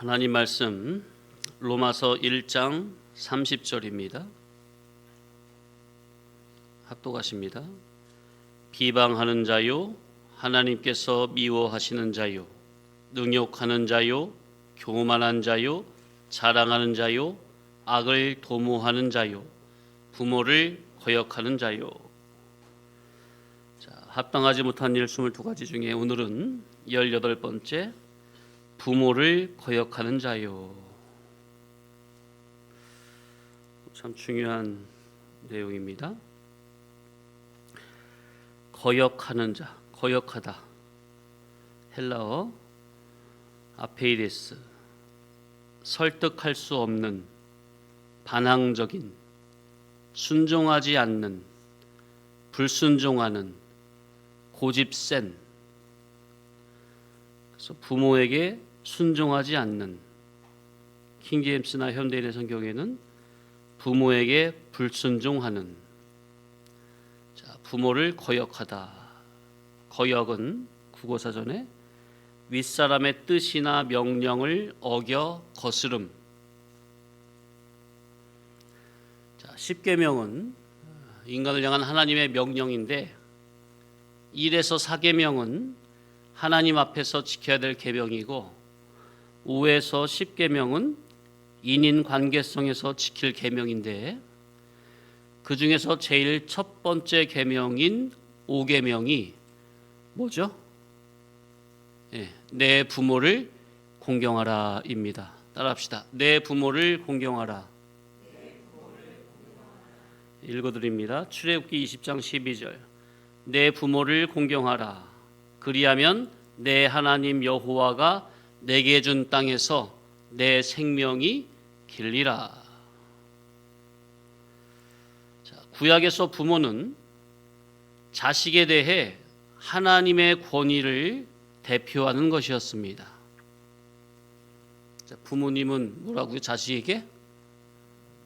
하나님 말씀 로마서 1장 30절입니다. 합독하십니다. 비방하는 자요, 하나님께서 미워하시는 자요, 능욕하는 자요, 교만한 자요, 자랑하는 자요, 악을 도모하는 자요, 부모를 거역하는 자요. 합당하지 못한 일 22가지 중에 오늘은 18번째, 부모를 거역하는 자요. 참 중요한 내용입니다. 거역하는 자, 거역하다. 헬라어 아페이데스, 설득할 수 없는, 반항적인, 순종하지 않는, 불순종하는, 고집센. 그래서 부모에게 순종하지 않는, 킹제임스나 현대인의 성경에는 부모에게 불순종하는, 부모를 거역하다. 거역은 국어사전에 윗사람의 뜻이나 명령을 어겨 거스름. 10계명은 인간을 향한 하나님의 명령인데 1에서 4계명은 하나님 앞에서 지켜야 될 계명이고 5에서 10계명은 인인 관계성에서 지킬 계명인데 그 중에서 제일 첫 번째 계명인 5계명이 뭐죠? 내 부모를 공경하라입니다. 따라합시다. 내 부모를 공경하라. 읽어드립니다. 출애굽기 20장 12절. 내 부모를 공경하라. 그리하면 내 하나님 여호와가 내게 준 땅에서 내 생명이 길리라. 구약에서 부모는 자식에 대해 하나님의 권위를 대표하는 것이었습니다. 부모님은 뭐라고요? 자식에게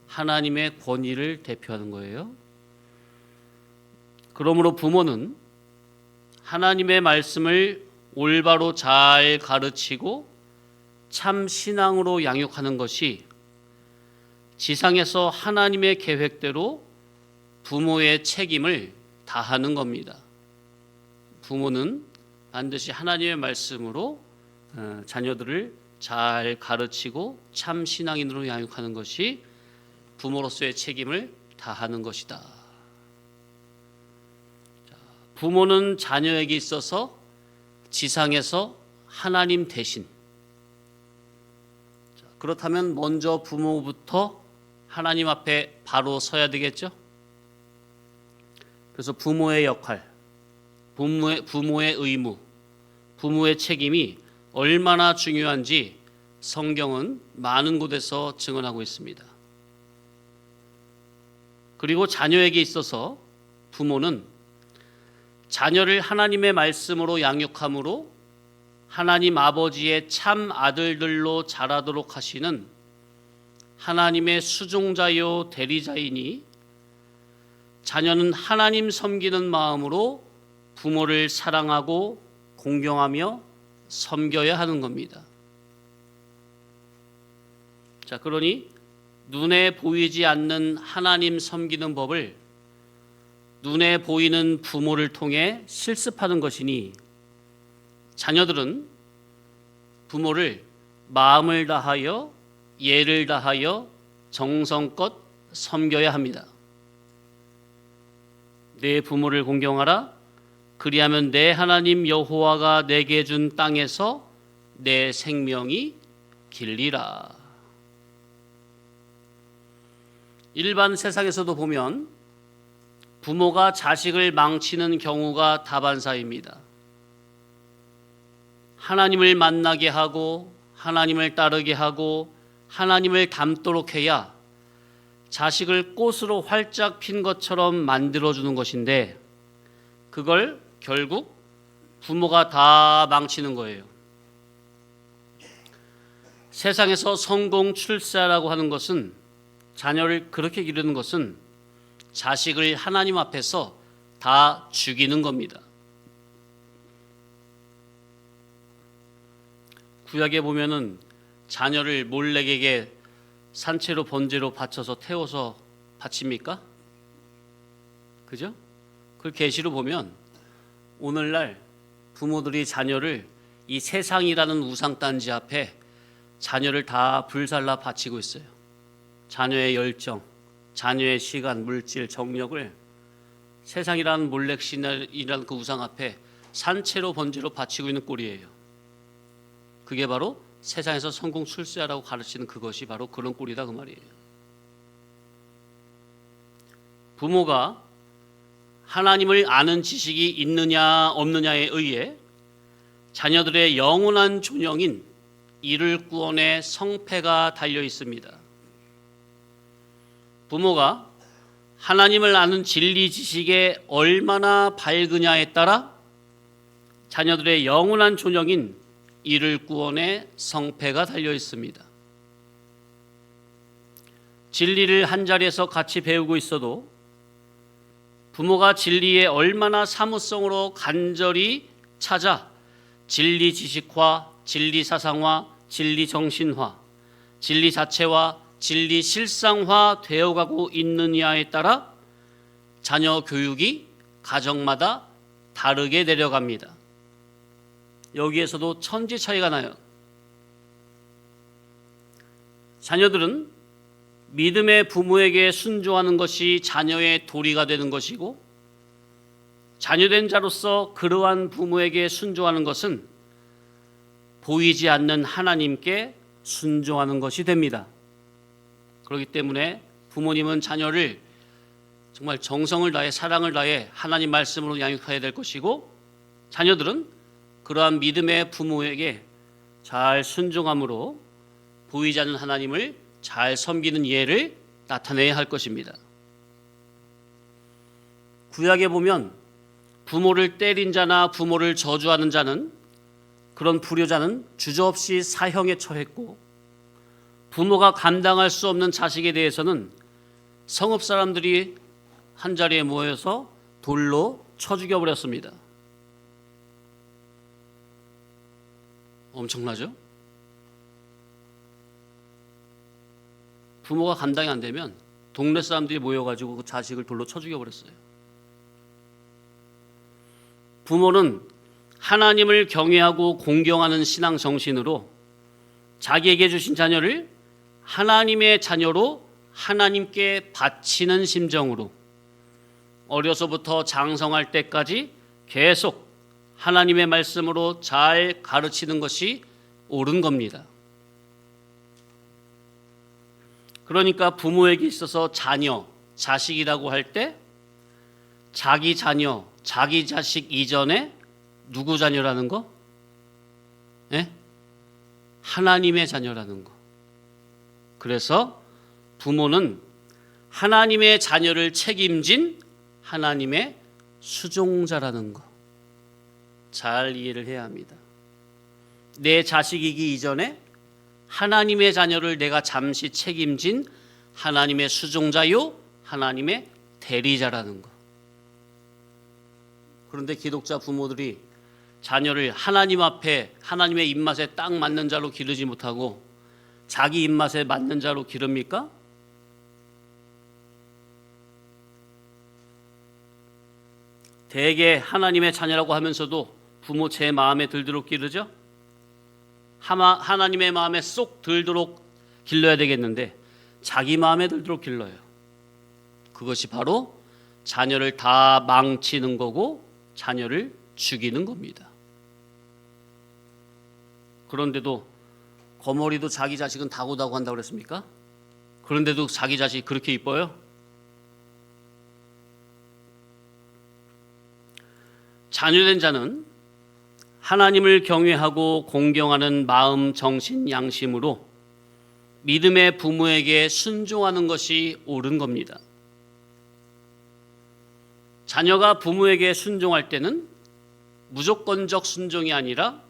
하나님의 권위를 대표하는 거예요. 그러므로 부모는 하나님의 말씀을 올바로 잘 가르치고 참 신앙으로 양육하는 것이 지상에서 하나님의 계획대로 부모의 책임을 다하는 겁니다. 부모는 반드시 하나님의 말씀으로 자녀들을 잘 가르치고 참 신앙인으로 양육하는 것이 부모로서의 책임을 다하는 것이다. 부모는 자녀에게 있어서 지상에서 하나님 대신. 그렇다면 먼저 부모부터 하나님 앞에 바로 서야 되겠죠? 그래서 부모의 역할, 부모의 의무, 부모의 책임이 얼마나 중요한지 성경은 많은 곳에서 증언하고 있습니다. 그리고 자녀에게 있어서 부모는 자녀를 하나님의 말씀으로 양육함으로 하나님 아버지의 참 아들들로 자라도록 하시는 하나님의 수종자요 대리자이니 자녀는 하나님 섬기는 마음으로 부모를 사랑하고 공경하며 섬겨야 하는 겁니다. 그러니 눈에 보이지 않는 하나님 섬기는 법을 눈에 보이는 부모를 통해 실습하는 것이니 자녀들은 부모를 마음을 다하여 예를 다하여 정성껏 섬겨야 합니다. 내 부모를 공경하라. 그리하면 내 하나님 여호와가 내게 준 땅에서 내 생명이 길리라. 일반 세상에서도 보면 부모가 자식을 망치는 경우가 다반사입니다. 하나님을 만나게 하고 하나님을 따르게 하고 하나님을 닮도록 해야 자식을 꽃으로 활짝 핀 것처럼 만들어주는 것인데 그걸 결국 부모가 다 망치는 거예요. 세상에서 성공 출세라고 하는 것은 자녀를 그렇게 기르는 것은 자식을 하나님 앞에서 다 죽이는 겁니다. 구약에 보면은 자녀를 몰래에게 산채로 번제로 바쳐서 태워서 바칩니까? 그죠? 그 계시로 보면 오늘날 부모들이 자녀를 이 세상이라는 우상단지 앞에 자녀를 다 불살라 바치고 있어요. 자녀의 열정, 자녀의 시간, 물질, 정력을 세상이라는 몰렉신이라는 그 우상 앞에 산채로 번제로 바치고 있는 꼴이에요. 그게 바로 세상에서 성공 출세하라고 가르치는 그것이 바로 그런 꼴이다 그 말이에요. 부모가 하나님을 아는 지식이 있느냐 없느냐에 의해 자녀들의 영원한 존영인 이를 구원의 성패가 달려 있습니다. 부모가 하나님을 아는 진리 지식에 얼마나 밝으냐에 따라 자녀들의 영원한 존영인 이를 구원의 성패가 달려 있습니다. 진리를 한자리에서 같이 배우고 있어도 부모가 진리에 얼마나 사무성으로 간절히 찾아 진리 지식화, 진리 사상화, 진리 정신화, 진리 자체와 진리 실상화 되어가고 있느냐에 따라 자녀 교육이 가정마다 다르게 내려갑니다. 여기에서도 천지 차이가 나요. 자녀들은 믿음의 부모에게 순종하는 것이 자녀의 도리가 되는 것이고, 자녀된 자로서 그러한 부모에게 순종하는 것은 보이지 않는 하나님께 순종하는 것이 됩니다. 그렇기 때문에 부모님은 자녀를 정말 정성을 다해 사랑을 다해 하나님 말씀으로 양육해야 될 것이고, 자녀들은 그러한 믿음의 부모에게 잘 순종함으로 보이지 않는 하나님을 잘 섬기는 예를 나타내야 할 것입니다. 구약에 보면 부모를 때린 자나 부모를 저주하는 자는, 그런 불효자는 주저없이 사형에 처했고, 부모가 감당할 수 없는 자식에 대해서는 성읍 사람들이 한자리에 모여서 돌로 쳐 죽여버렸습니다. 엄청나죠? 부모가 감당이 안 되면 동네 사람들이 모여가지고 그 자식을 돌로 쳐 죽여버렸어요. 부모는 하나님을 경외하고 공경하는 신앙 정신으로 자기에게 주신 자녀를 하나님의 자녀로 하나님께 바치는 심정으로 어려서부터 장성할 때까지 계속 하나님의 말씀으로 잘 가르치는 것이 옳은 겁니다. 그러니까 부모에게 있어서 자녀, 자식이라고 할 때 자기 자녀, 자기 자식 이전에 누구 자녀라는 거? 예? 하나님의 자녀라는 거. 그래서 부모는 하나님의 자녀를 책임진 하나님의 수종자라는 거. 잘 이해를 해야 합니다. 내 자식이기 이전에 하나님의 자녀를 내가 잠시 책임진 하나님의 수종자요, 하나님의 대리자라는 거. 그런데 기독자 부모들이 자녀를 하나님 앞에 하나님의 입맛에 딱 맞는 자로 기르지 못하고 자기 입맛에 맞는 자로 기릅니까? 대개 하나님의 자녀라고 하면서도 부모 제 마음에 들도록 기르죠? 하나님의 마음에 쏙 들도록 길러야 되겠는데 자기 마음에 들도록 길러요. 그것이 바로 자녀를 다 망치는 거고 자녀를 죽이는 겁니다. 그런데도 거머리도 자기 자식은 다고다고 한다고 그랬습니까? 그런데도 자기 자식이 그렇게 이뻐요? 자녀된 자는 하나님을 경외하고 공경하는 마음, 정신, 양심으로 믿음의 부모에게 순종하는 것이 옳은 겁니다. 자녀가 부모에게 순종할 때는 무조건적 순종이 아니라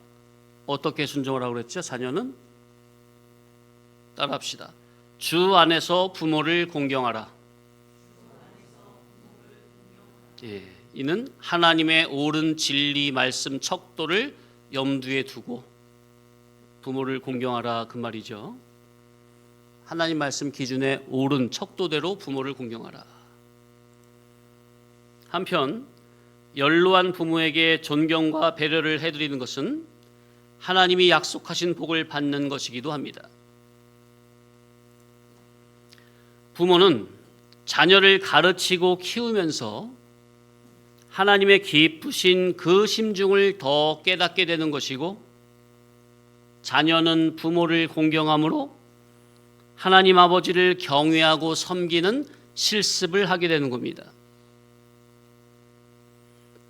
어떻게 순종을 하라고 그랬죠? 자녀는 따라합시다. 주 안에서 부모를 공경하라. 예, 이는 하나님의 옳은 진리 말씀 척도를 염두에 두고 부모를 공경하라 그 말이죠. 하나님 말씀 기준에 옳은 척도대로 부모를 공경하라. 한편 연로한 부모에게 존경과 배려를 해드리는 것은 하나님이 약속하신 복을 받는 것이기도 합니다. 부모는 자녀를 가르치고 키우면서 하나님의 기쁘신 그 심중을 더 깨닫게 되는 것이고, 자녀는 부모를 공경함으로 하나님 아버지를 경외하고 섬기는 실습을 하게 되는 겁니다.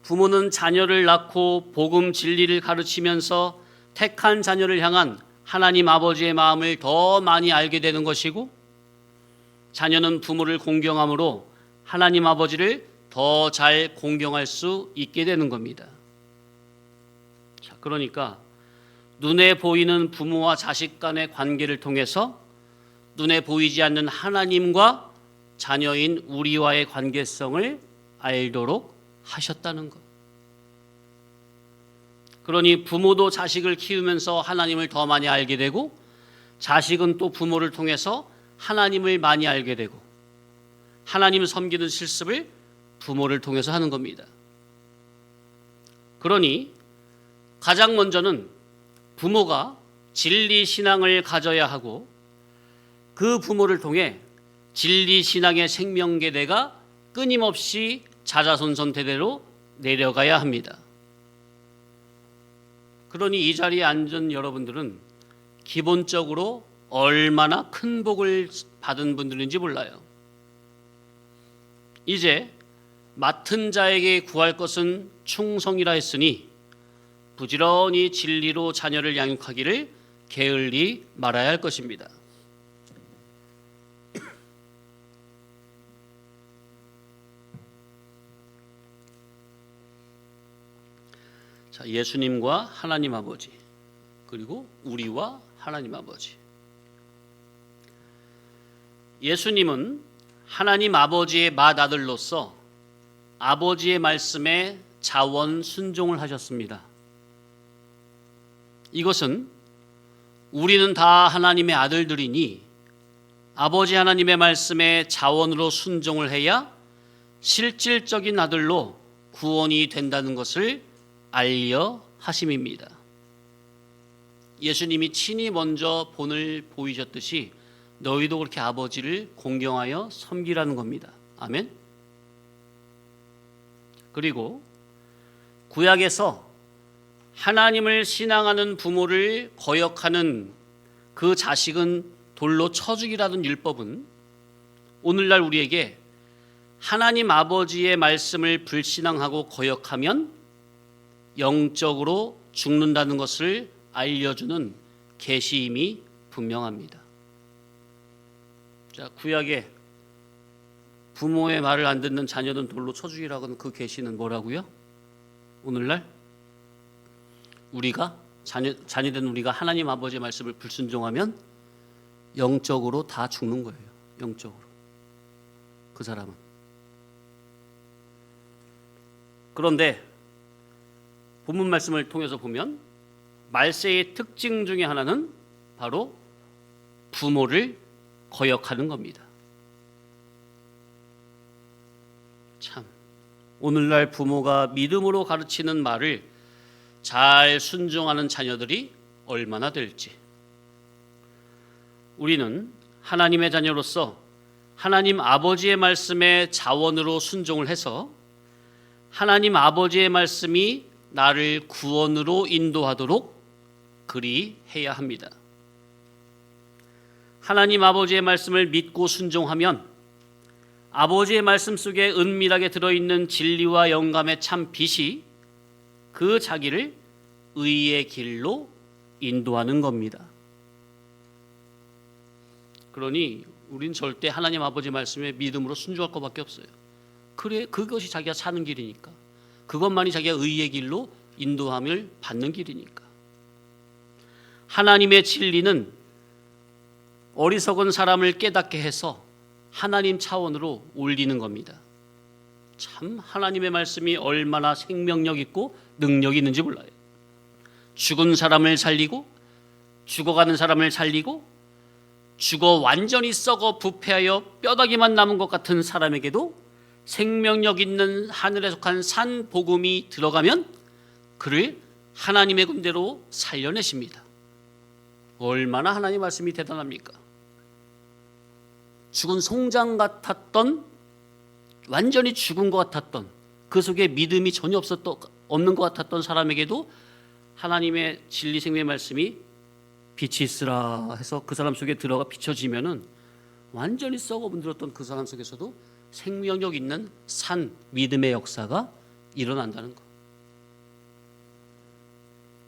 부모는 자녀를 낳고 복음 진리를 가르치면서 택한 자녀를 향한 하나님 아버지의 마음을 더 많이 알게 되는 것이고, 자녀는 부모를 공경함으로 하나님 아버지를 더 잘 공경할 수 있게 되는 겁니다. 자, 그러니까 눈에 보이는 부모와 자식 간의 관계를 통해서 눈에 보이지 않는 하나님과 자녀인 우리와의 관계성을 알도록 하셨다는 것. 그러니 부모도 자식을 키우면서 하나님을 더 많이 알게 되고, 자식은 또 부모를 통해서 하나님을 많이 알게 되고, 하나님을 섬기는 실습을 부모를 통해서 하는 겁니다. 그러니 가장 먼저는 부모가 진리 신앙을 가져야 하고, 그 부모를 통해 진리 신앙의 생명계대가 끊임없이 자자손손 대대로 내려가야 합니다. 그러니 이 자리에 앉은 여러분들은 기본적으로 얼마나 큰 복을 받은 분들인지 몰라요. 이제 맡은 자에게 구할 것은 충성이라 했으니 부지런히 진리로 자녀를 양육하기를 게을리 말아야 할 것입니다. 자, 예수님과 하나님 아버지, 그리고 우리와 하나님 아버지. 예수님은 하나님 아버지의 맏아들로서 아버지의 말씀에 자원 순종을 하셨습니다. 이것은 우리는 다 하나님의 아들들이니 아버지 하나님의 말씀에 자원으로 순종을 해야 실질적인 아들로 구원이 된다는 것을 알려 하심입니다. 예수님이 친히 먼저 본을 보이셨듯이 너희도 그렇게 아버지를 공경하여 섬기라는 겁니다. 아멘. 그리고 구약에서 하나님을 신앙하는 부모를 거역하는 그 자식은 돌로 쳐 죽이라는 율법은 오늘날 우리에게 하나님 아버지의 말씀을 불신앙하고 거역하면 영적으로 죽는다는 것을 알려주는 계시임이 분명합니다. 자, 구약에 부모의 말을 안 듣는 자녀는 돌로 쳐 죽이라고 하는 그 계시는 뭐라고요? 오늘날 우리가 자녀된 우리가 하나님 아버지의 말씀을 불순종하면 영적으로 다 죽는 거예요. 영적으로. 그 사람은. 그런데 본문 말씀을 통해서 보면 말세의 특징 중에 하나는 바로 부모를 거역하는 겁니다. 참, 오늘날 부모가 믿음으로 가르치는 말을 잘 순종하는 자녀들이 얼마나 될지. 우리는 하나님의 자녀로서 하나님 아버지의 말씀에 자원으로 순종을 해서 하나님 아버지의 말씀이 나를 구원으로 인도하도록 그리 해야 합니다. 하나님 아버지의 말씀을 믿고 순종하면 아버지의 말씀 속에 은밀하게 들어있는 진리와 영감의 참 빛이 그 자기를 의의 길로 인도하는 겁니다. 그러니 우린 절대 하나님 아버지 말씀에 믿음으로 순종할 것밖에 없어요. 그래, 그것이 자기가 사는 길이니까. 그것만이 자기가 의의 길로 인도함을 받는 길이니까. 하나님의 진리는 어리석은 사람을 깨닫게 해서 하나님 차원으로 올리는 겁니다. 참 하나님의 말씀이 얼마나 생명력 있고 능력이 있는지 몰라요. 죽은 사람을 살리고 죽어가는 사람을 살리고 죽어 완전히 썩어 부패하여 뼈다귀만 남은 것 같은 사람에게도 생명력 있는 하늘에 속한 산 복음이 들어가면 그를 하나님의 군대로 살려내십니다. 얼마나 하나님 말씀이 대단합니까? 죽은 송장 같았던, 완전히 죽은 것 같았던, 그 속에 믿음이 전혀 없는 것 같았던 사람에게도 하나님의 진리 생명의 말씀이 빛이 있으라 해서 그 사람 속에 들어가 비춰지면은 완전히 썩어 문드렀던 그 사람 속에서도 생명력 있는 산 믿음의 역사가 일어난다는 것.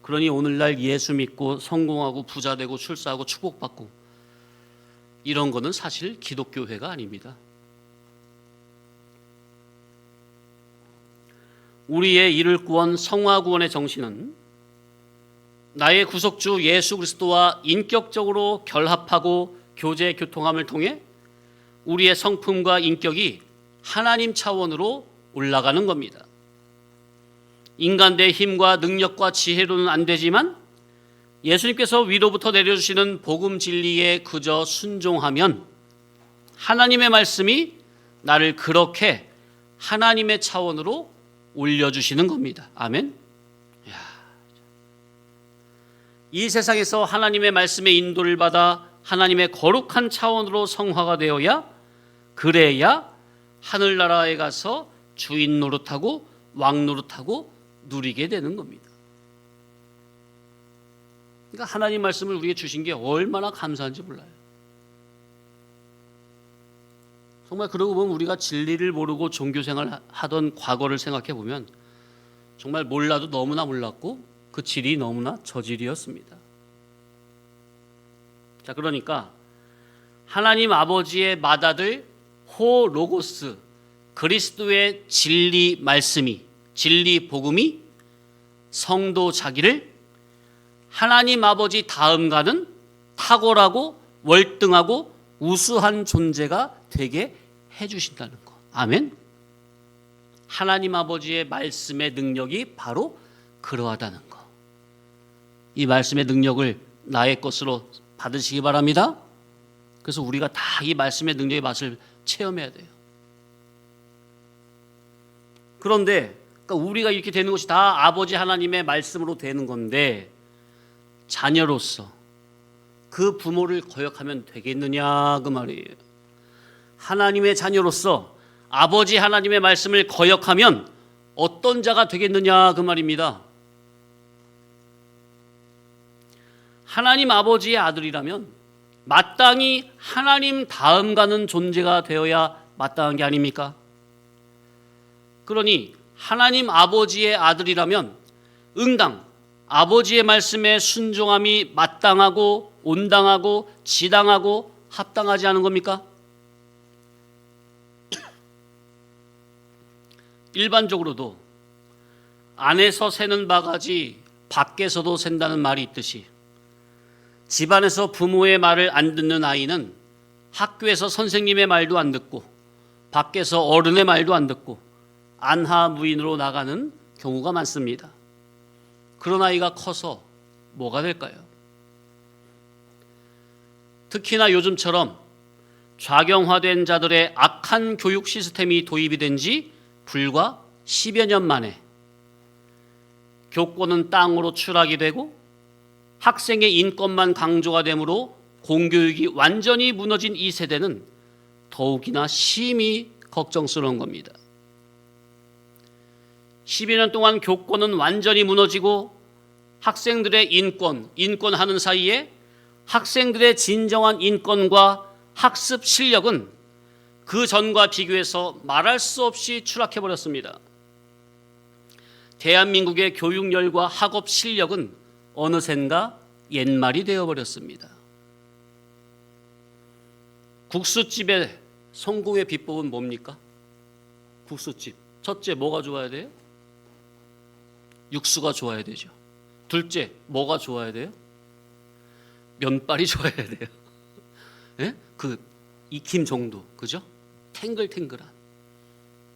그러니 오늘날 예수 믿고 성공하고 부자 되고 출세하고 축복받고 이런 거는 사실 기독교회가 아닙니다. 우리의 이를 구원 성화 구원의 정신은 나의 구속주 예수 그리스도와 인격적으로 결합하고 교제 교통함을 통해 우리의 성품과 인격이 하나님 차원으로 올라가는 겁니다. 인간의 힘과 능력과 지혜로는 안 되지만 예수님께서 위로부터 내려주시는 복음 진리에 그저 순종하면 하나님의 말씀이 나를 그렇게 하나님의 차원으로 올려주시는 겁니다. 아멘. 이 세상에서 하나님의 말씀의 인도를 받아 하나님의 거룩한 차원으로 성화가 되어야, 그래야 하늘나라에 가서 주인 노릇하고 왕 노릇하고 누리게 되는 겁니다. 그러니까 하나님 말씀을 우리에게 주신 게 얼마나 감사한지 몰라요. 정말 그러고 보면 우리가 진리를 모르고 종교생활 하던 과거를 생각해 보면 정말 몰라도 너무나 몰랐고 그 질이 너무나 저질이었습니다. 자, 그러니까 하나님 아버지의 맏아들 호 로고스 그리스도의 진리 말씀이, 진리 복음이 성도 자기를 하나님 아버지 다음가는 탁월하고 월등하고 우수한 존재가 되게 해주신다는 것. 아멘. 하나님 아버지의 말씀의 능력이 바로 그러하다는 것. 이 말씀의 능력을 나의 것으로 받으시기 바랍니다. 그래서 우리가 다 이 말씀의 능력의 맛을 체험해야 돼요. 그런데 그러니까 우리가 이렇게 되는 것이 다 아버지 하나님의 말씀으로 되는 건데 자녀로서 그 부모를 거역하면 되겠느냐 그 말이에요. 하나님의 자녀로서 아버지 하나님의 말씀을 거역하면 어떤 자가 되겠느냐 그 말입니다. 하나님 아버지의 아들이라면 마땅히 하나님 다음 가는 존재가 되어야 마땅한 게 아닙니까? 그러니 하나님 아버지의 아들이라면 응당 아버지의 말씀에 순종함이 마땅하고 온당하고 지당하고 합당하지 않은 겁니까? 일반적으로도 안에서 새는 바가지 밖에서도 샌다는 말이 있듯이 집안에서 부모의 말을 안 듣는 아이는 학교에서 선생님의 말도 안 듣고 밖에서 어른의 말도 안 듣고 안하무인으로 나가는 경우가 많습니다. 그런 아이가 커서 뭐가 될까요? 특히나 요즘처럼 좌경화된 자들의 악한 교육 시스템이 도입이 된 지 불과 10여 년 만에 교권은 땅으로 추락이 되고 학생의 인권만 강조가 되므로 공교육이 완전히 무너진 이 세대는 더욱이나 심히 걱정스러운 겁니다. 10여 년 동안 교권은 완전히 무너지고 학생들의 인권하는 사이에 학생들의 진정한 인권과 학습 실력은 그 전과 비교해서 말할 수 없이 추락해버렸습니다. 대한민국의 교육열과 학업 실력은 어느샌가 옛말이 되어버렸습니다. 국수집의 성공의 비법은 뭡니까? 국수집. 첫째, 뭐가 좋아야 돼요? 육수가 좋아야 되죠. 둘째, 뭐가 좋아야 돼요? 면발이 좋아야 돼요. 네? 그 익힘 정도, 그죠? 탱글탱글한.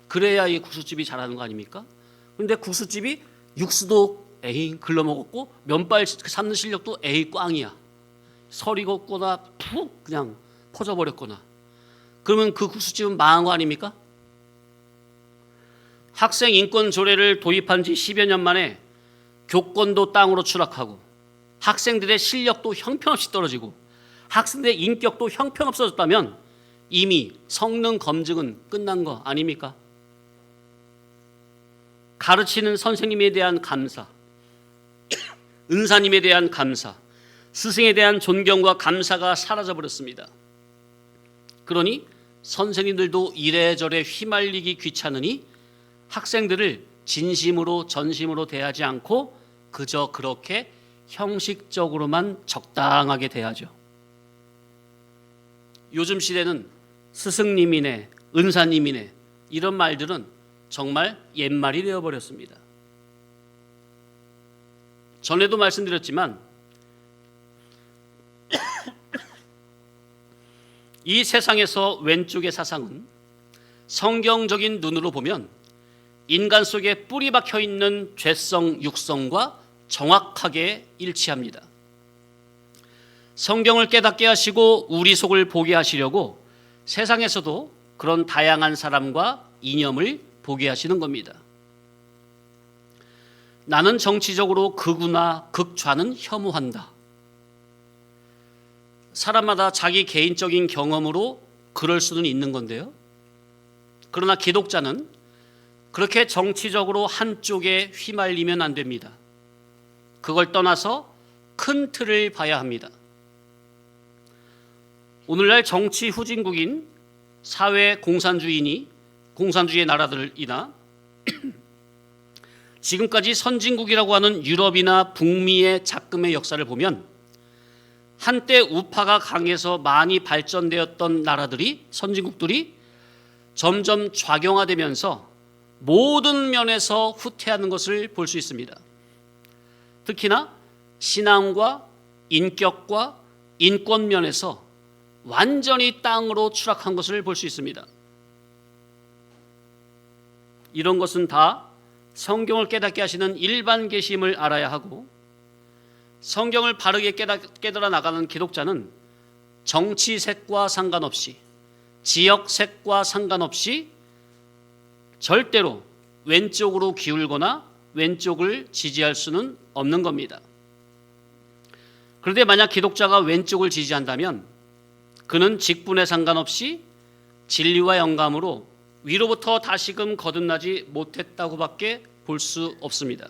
그래야 이 국수집이 잘하는 거 아닙니까? 그런데 국수집이 육수도 에이 글러 먹었고 면발 삶는 실력도 에이 꽝이야. 서리거나 푹 그냥 퍼져버렸거나 그러면 그 국수집은 망한 거 아닙니까? 학생 인권 조례를 도입한 지 10여 년 만에 교권도 땅으로 추락하고 학생들의 실력도 형편없이 떨어지고 학생들의 인격도 형편없어졌다면 이미 성능 검증은 끝난 거 아닙니까? 가르치는 선생님에 대한 감사, 은사님에 대한 감사, 스승에 대한 존경과 감사가 사라져버렸습니다. 그러니 선생님들도 이래저래 휘말리기 귀찮으니 학생들을 진심으로 전심으로 대하지 않고 그저 그렇게 형식적으로만 적당하게 대하죠. 요즘 시대는 스승님이네, 은사님이네 이런 말들은 정말 옛말이 되어버렸습니다. 전에도 말씀드렸지만 이 세상에서 왼쪽의 사상은 성경적인 눈으로 보면 인간 속에 뿌리 박혀 있는 죄성, 육성과 정확하게 일치합니다. 성경을 깨닫게 하시고 우리 속을 보게 하시려고 세상에서도 그런 다양한 사람과 이념을 보게 하시는 겁니다. 나는 정치적으로 극우나 극좌는 혐오한다. 사람마다 자기 개인적인 경험으로 그럴 수는 있는 건데요. 그러나 기독자는 그렇게 정치적으로 한쪽에 휘말리면 안 됩니다. 그걸 떠나서 큰 틀을 봐야 합니다. 오늘날 정치 후진국인 사회 공산주의니 공산주의 나라들이나 지금까지 선진국이라고 하는 유럽이나 북미의 작금의 역사를 보면 한때 우파가 강해서 많이 발전되었던 나라들이 선진국들이 점점 좌경화되면서 모든 면에서 후퇴하는 것을 볼 수 있습니다. 특히나 신앙과 인격과 인권 면에서 완전히 땅으로 추락한 것을 볼 수 있습니다. 이런 것은 다 성경을 깨닫게 하시는 일반 계심을 알아야 하고 성경을 바르게 깨달아 나가는 기독자는 정치색과 상관없이 지역색과 상관없이 절대로 왼쪽으로 기울거나 왼쪽을 지지할 수는 없는 겁니다. 그런데 만약 기독자가 왼쪽을 지지한다면 그는 직분에 상관없이 진리와 영감으로 위로부터 다시금 거듭나지 못했다고밖에 볼 수 없습니다.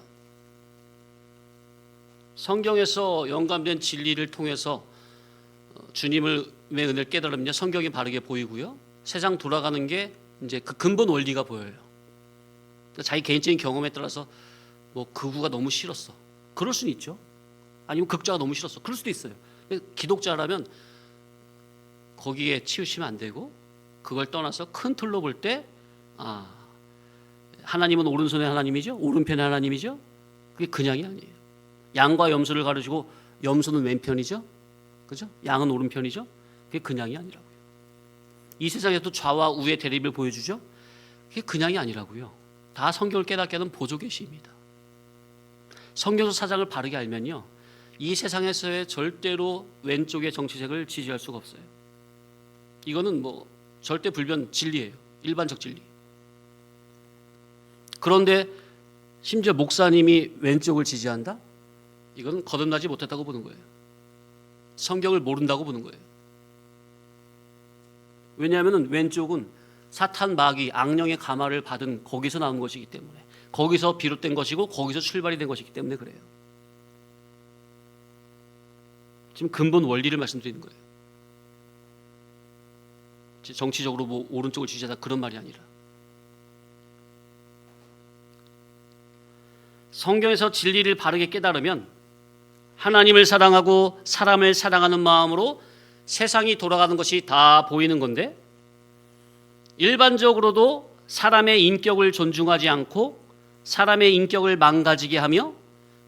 성경에서 영감된 진리를 통해서 주님의 은혜를 깨달으면 성경이 바르게 보이고요. 세상 돌아가는 게 이제 그 근본 원리가 보여요. 자기 개인적인 경험에 따라서 뭐 극우가 너무 싫었어. 그럴 수는 있죠. 아니면 극자가 너무 싫었어. 그럴 수도 있어요. 기독자라면 거기에 치우치면 안 되고 그걸 떠나서 큰 틀로 볼 때 하나님은 오른손의 하나님이죠. 오른편의 하나님이죠. 그게 그냥이 아니에요. 양과 염소를 가르치고 염소는 왼편이죠. 그죠? 양은 오른편이죠. 그게 그냥이 아니라고요. 이 세상에도 좌와 우의 대립을 보여주죠. 그게 그냥이 아니라고요. 다 성경을 깨닫게 하는 보조 계시입니다. 성경서 사장을 바르게 알면요. 이 세상에서의 절대로 왼쪽의 정치색을 지지할 수가 없어요. 이거는 뭐 절대 불변 진리예요. 일반적 진리. 그런데 심지어 목사님이 왼쪽을 지지한다? 이건 거듭나지 못했다고 보는 거예요. 성경을 모른다고 보는 거예요. 왜냐하면 왼쪽은 사탄 마귀 악령의 감화를 받은 거기서 나온 것이기 때문에 거기서 비롯된 것이고 거기서 출발이 된 것이기 때문에 그래요. 지금 근본 원리를 말씀드리는 거예요. 정치적으로 뭐 오른쪽을 지지하다 그런 말이 아니라 성경에서 진리를 바르게 깨달으면 하나님을 사랑하고 사람을 사랑하는 마음으로 세상이 돌아가는 것이 다 보이는 건데 일반적으로도 사람의 인격을 존중하지 않고 사람의 인격을 망가지게 하며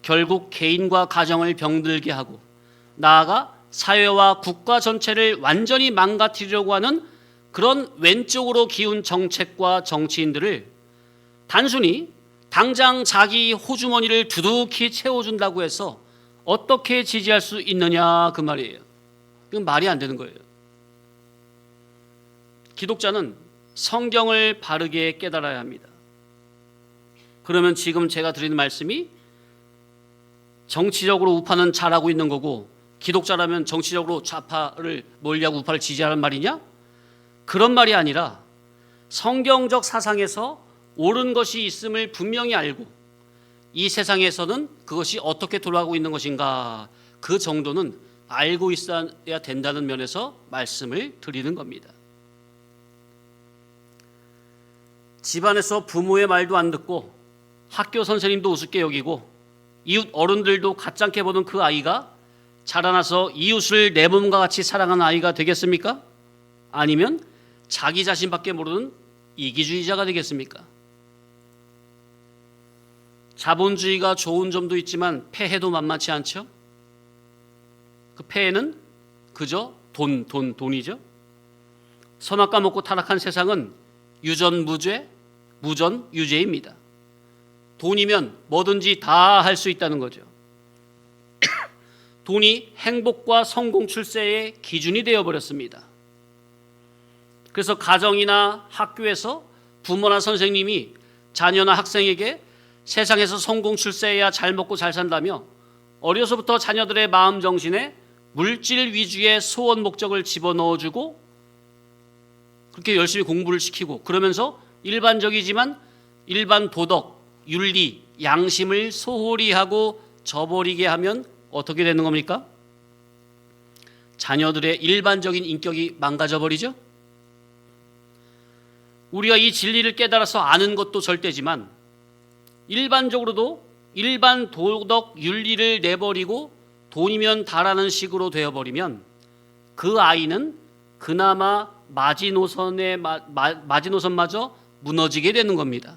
결국 개인과 가정을 병들게 하고 나아가 사회와 국가 전체를 완전히 망가뜨리려고 하는 그런 왼쪽으로 기운 정책과 정치인들을 단순히 당장 자기 호주머니를 두둑히 채워준다고 해서 어떻게 지지할 수 있느냐 그 말이에요. 이건 말이 안 되는 거예요. 기독자는 성경을 바르게 깨달아야 합니다. 그러면 지금 제가 드리는 말씀이 정치적으로 우파는 잘하고 있는 거고 기독자라면 정치적으로 좌파를 몰리하고 우파를 지지하는 말이냐? 그런 말이 아니라 성경적 사상에서 옳은 것이 있음을 분명히 알고 이 세상에서는 그것이 어떻게 돌아가고 있는 것인가, 그 정도는 알고 있어야 된다는 면에서 말씀을 드리는 겁니다. 집안에서 부모의 말도 안 듣고 학교 선생님도 우습게 여기고 이웃 어른들도 가짱게 보는 그 아이가 자라나서 이웃을 내 몸과 같이 사랑하는 아이가 되겠습니까? 아니면 자기 자신밖에 모르는 이기주의자가 되겠습니까? 자본주의가 좋은 점도 있지만 폐해도 만만치 않죠? 그 폐해는 그저 돈이죠. 선악과 먹고 타락한 세상은 유전무죄, 무전유죄입니다. 돈이면 뭐든지 다 할 수 있다는 거죠. 돈이 행복과 성공 출세의 기준이 되어버렸습니다. 그래서 가정이나 학교에서 부모나 선생님이 자녀나 학생에게 세상에서 성공 출세해야 잘 먹고 잘 산다며 어려서부터 자녀들의 마음 정신에 물질 위주의 소원 목적을 집어넣어주고 그렇게 열심히 공부를 시키고 그러면서 일반적이지만 일반 도덕, 윤리, 양심을 소홀히 하고 저버리게 하면 어떻게 되는 겁니까? 자녀들의 일반적인 인격이 망가져 버리죠. 우리가 이 진리를 깨달아서 아는 것도 절대지만 일반적으로도 일반 도덕 윤리를 내버리고 돈이면 다라는 식으로 되어버리면 그 아이는 그나마 마지노선마저 무너지게 되는 겁니다.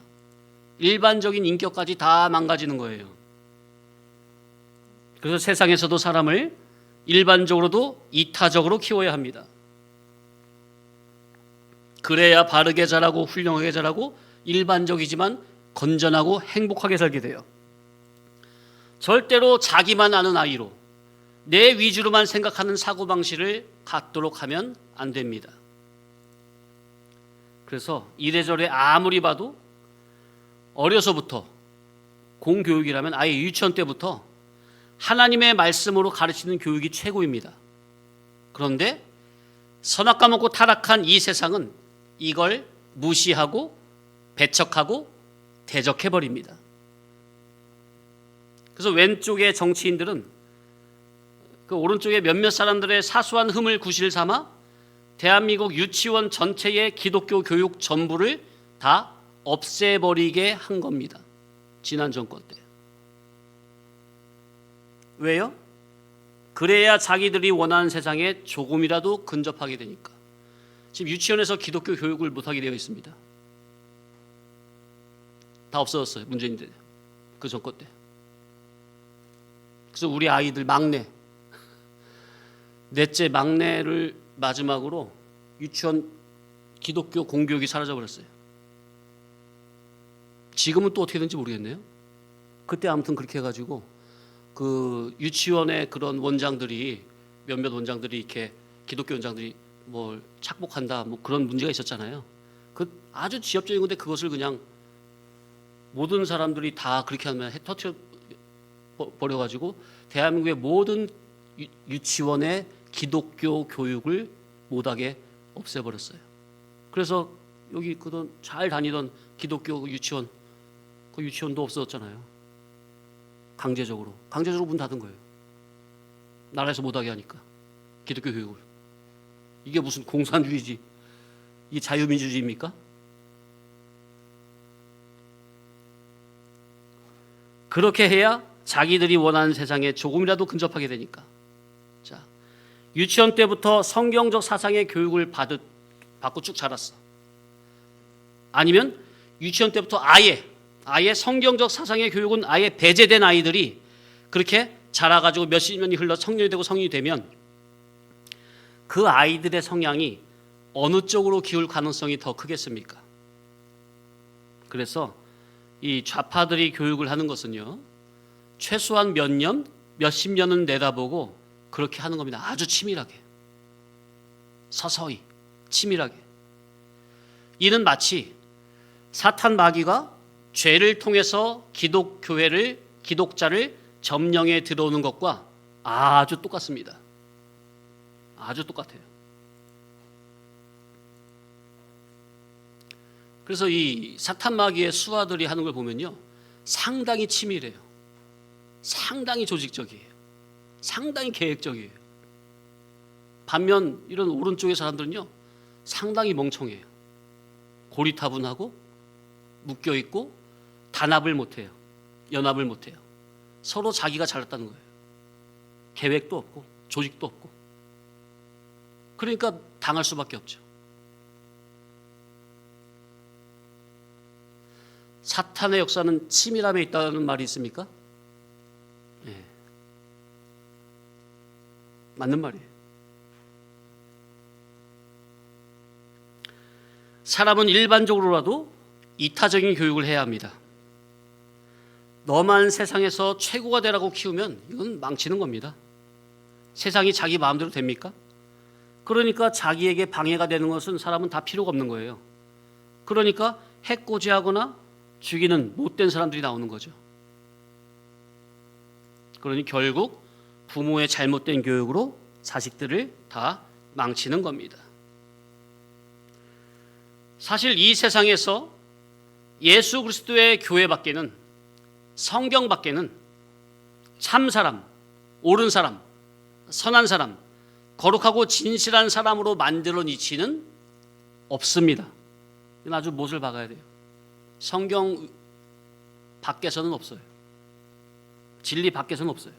일반적인 인격까지 다 망가지는 거예요. 그래서 세상에서도 사람을 일반적으로도 이타적으로 키워야 합니다. 그래야 바르게 자라고 훌륭하게 자라고 일반적이지만 건전하고 행복하게 살게 돼요. 절대로 자기만 아는 아이로 내 위주로만 생각하는 사고방식을 갖도록 하면 안 됩니다. 그래서 이래저래 아무리 봐도 어려서부터 공교육이라면 아예 유치원 때부터 하나님의 말씀으로 가르치는 교육이 최고입니다. 그런데 선악과 먹고 타락한 이 세상은 이걸 무시하고 배척하고 대적해버립니다. 그래서 왼쪽의 정치인들은 그 오른쪽에 몇몇 사람들의 사소한 흠을 구실 삼아 대한민국 유치원 전체의 기독교 교육 전부를 다 없애버리게 한 겁니다. 지난 정권 때. 왜요? 그래야 자기들이 원하는 세상에 조금이라도 근접하게 되니까. 지금 유치원에서 기독교 교육을 못하게 되어 있습니다. 다 없어졌어요. 문재인들 그 정권 때. 그래서 우리 아이들 넷째 막내를 마지막으로 유치원 기독교 공교육이 사라져버렸어요. 지금은 또 어떻게 되는지 모르겠네요. 그때 아무튼 그렇게 해가지고 그 유치원의 그런 원장들이 몇몇 원장들이 이렇게 기독교 원장들이 뭘 착복한다 뭐 그런 문제가 있었잖아요. 그 아주 지엽적인 건데 그것을 그냥 모든 사람들이 다 그렇게 하면 터쳐 버려가지고 대한민국의 모든 유치원의 기독교 교육을 못하게 없애버렸어요. 그래서 여기 그런 잘 다니던 기독교 유치원 그 유치원도 없어졌잖아요. 강제적으로 문 닫은 거예요. 나라에서 못하게 하니까 기독교 교육을. 이게 무슨 공산주의지? 이게 자유민주주의입니까? 그렇게 해야 자기들이 원하는 세상에 조금이라도 근접하게 되니까. 자, 유치원 때부터 성경적 사상의 교육을 받고 쭉 자랐어. 아니면 유치원 때부터 아예 성경적 사상의 교육은 아예 배제된 아이들이 그렇게 자라가지고 몇십 년이 흘러 청년이 되고 성인이 되면 그 아이들의 성향이 어느 쪽으로 기울 가능성이 더 크겠습니까? 그래서 이 좌파들이 교육을 하는 것은요, 최소한 몇십 년은 내다보고 그렇게 하는 겁니다. 아주 치밀하게. 서서히, 치밀하게. 이는 마치 사탄 마귀가 죄를 통해서 기독자를 점령해 들어오는 것과 아주 똑같습니다. 아주 똑같아요. 그래서 이 사탄 마귀의 수하들이 하는 걸 보면요, 상당히 치밀해요. 상당히 조직적이에요. 상당히 계획적이에요. 반면 이런 오른쪽의 사람들은요, 상당히 멍청해요. 고리타분하고 묶여있고 단합을 못해요. 연합을 못해요. 서로 자기가 잘났다는 거예요. 계획도 없고 조직도 없고. 그러니까 당할 수밖에 없죠. 사탄의 역사는 치밀함에 있다는 말이 있습니까? 네. 맞는 말이에요. 사람은 일반적으로라도 이타적인 교육을 해야 합니다. 너만 세상에서 최고가 되라고 키우면 이건 망치는 겁니다. 세상이 자기 마음대로 됩니까? 그러니까 자기에게 방해가 되는 것은 사람은 다 필요가 없는 거예요. 그러니까 해코지하거나 죽이는 못된 사람들이 나오는 거죠. 그러니 결국 부모의 잘못된 교육으로 자식들을 다 망치는 겁니다. 사실 이 세상에서 예수 그리스도의 교회 밖에는, 성경 밖에는 참 사람, 옳은 사람, 선한 사람, 거룩하고 진실한 사람으로 만들어 니치는 없습니다. 이건 아주 못을 박아야 돼요. 성경 밖에서는 없어요. 진리 밖에서는 없어요.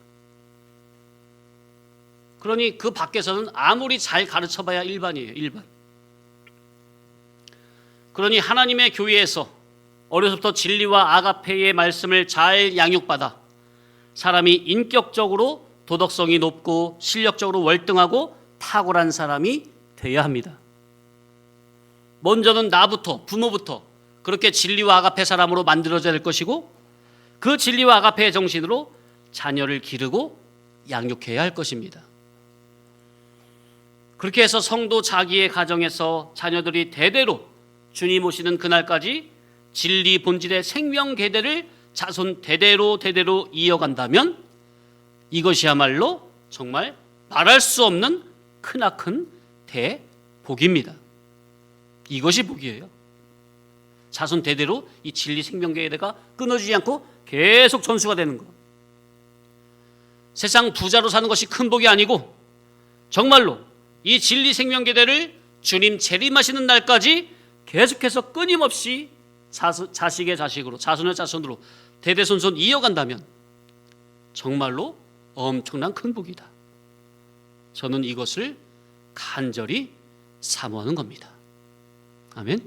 그러니 그 밖에서는 아무리 잘 가르쳐봐야 일반이에요. 일반. 그러니 하나님의 교회에서 어려서부터 진리와 아가페의 말씀을 잘 양육받아 사람이 인격적으로 도덕성이 높고 실력적으로 월등하고 탁월한 사람이 되어야 합니다. 먼저는 나부터, 부모부터 그렇게 진리와 아가페 사람으로 만들어져야 될 것이고, 그 진리와 아가페의 정신으로 자녀를 기르고 양육해야 할 것입니다. 그렇게 해서 성도 자기의 가정에서 자녀들이 대대로 주님 오시는 그날까지 진리 본질의 생명 계대를 자손 대대로 이어간다면 이것이야말로 정말 말할 수 없는 크나큰 대복입니다. 이것이 복이에요. 자손 대대로 이 진리 생명 계대가 끊어지지 않고 계속 전수가 되는 것. 세상 부자로 사는 것이 큰 복이 아니고 정말로 이 진리 생명 계대를 주님 재림하시는 날까지 계속해서 끊임없이 자식의 자식으로, 자손의 자손으로 대대손손 이어간다면 정말로 엄청난 큰 복이다. 저는 이것을 간절히 사모하는 겁니다. 아멘.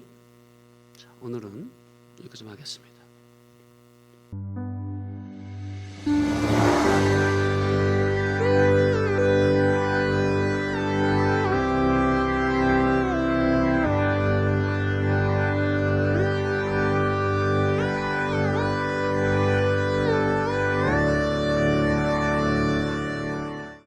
자, 오늘은 여기까지 하겠습니다.